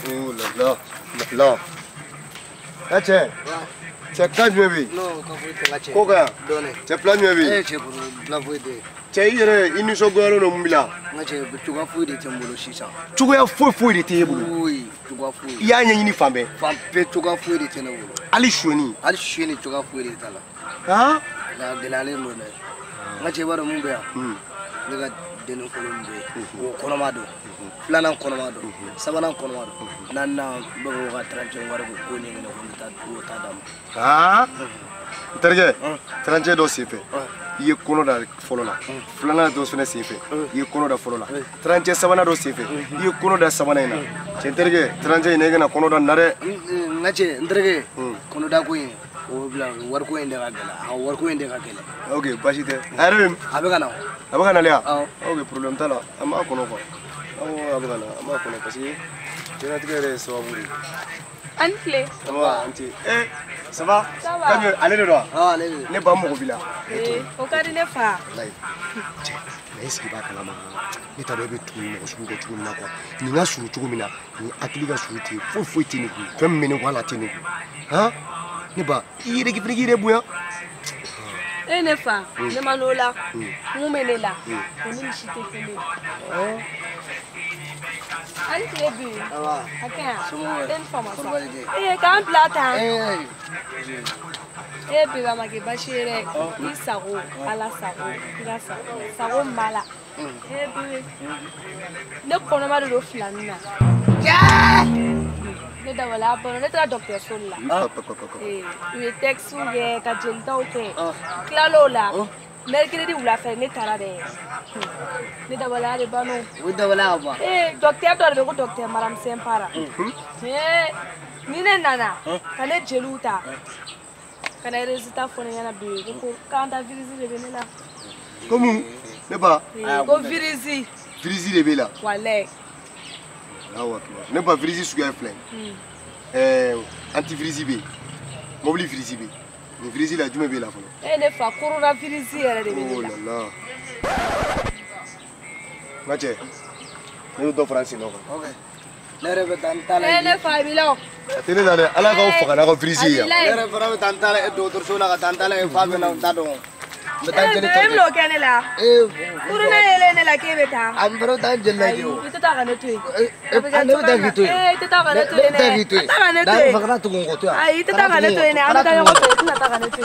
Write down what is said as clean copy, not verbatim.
Oh là là. Ah tiens. C'est quand tu veux? Non, quand vous êtes là. Quoi? Donnez. C'est plan tu veux? Eh, c'est pour la vous aider. Tiens, il nous sommes gros no mbila. Moi, tu vas fouiller des timbolo 600. Tu vas fouiller des timbolo. Oui, tu vas fouiller. Il y a une femme. Femme, tu vas fouiller des timbolo. Ali Chouini. Ali Chouini, tu vas fouiller des talents. Hein? La de la lune. Moi, tu vas le mourir. Le gars de nos colombes. Au Colomado. Flanan Colomado. Savana Colomado. Nana, Boga, Trancho, Wargo, Ah? Terge, Tranche do sife. Ye kono da folola. Flana do sone sife. Ye kono da folola. Tranche savana do sife. Ye kono da savana ina. Terge, Tranche ine na kono da nare. Nache, Terge, kono da koyin. O bla warko inde ka gela. A warko inde ka gela. Okay, bashite. Arem. Abegana. Abegana lia. Okay, problem tala. Ama kono ko. Abegana, ama kono parce que tena tigere sawaburi. Anne-Clé. Ça va, Anti. Eh, ça va? Ça va. Quand allez le droit. Ah, allez. Ne pas mon villa. Eh, au cas de ne pas. Mais est-ce qu'il va calmer? Ne t'as pas vu tout le monde sur le tour là quoi. Ni na sur tout mina, ni akiliga sur ti. Faut tini ku. Comme mene wala tini ku. Hein? Ne ba, il est qui frigire bouya. Eh ne pas. Ne manola. Mu menela. On est chité fini. Anne-Clé bu. Ça va. Attends. Une formation. Eh, quand plata. Eh, puis va manger bachire. Il sago, ala sago, ila sago, sago mala. Eh, puis. Ne connais pas de flanna. Ne t'avais pas, ne t'as docteur sol là. Eh, le texte où il y a kajenta ote. Clalo là. Mercredi ou la fin, ne t'as pas. Ne t'avais pas de bano. Oui, t'avais là bas. Eh, docteur, tu as le docteur, madame Sempara. Eh, ni ne nana, quand est geluta. Quand est résultat fourni à la bulle, quand t'as virisi le béné là. Comment? Ne pas. Go virisi. Virisi le béla. Voilà. Ah ouais. Ne pas virisi sur un flingue. Anti-virisi B. Mobile virisi B. Le virisi là, tu me béla. Eh, ne pas, corona virisi à la béné. Oh là là. Mathieu, nous sommes français. Ok. Lere be tantala. Eh, ne pas, bilo. Tene na ala ka ufa kana ka virisi ya. Lere be tantala e doctor sola ka tantala e fa be na tado. Be tan jeni to. Lo kene la. Corona ele ne la ke beta. Am bro tan jella yo. Ito ta kana tu. Ito ta gitu. Eh, ito ta kana tu ne. Ta gitu. Ta kana tu. Da fa kana tu ngo tu. Ai, ito ta kana tu ne. Am ta yo ko tu ta kana tu.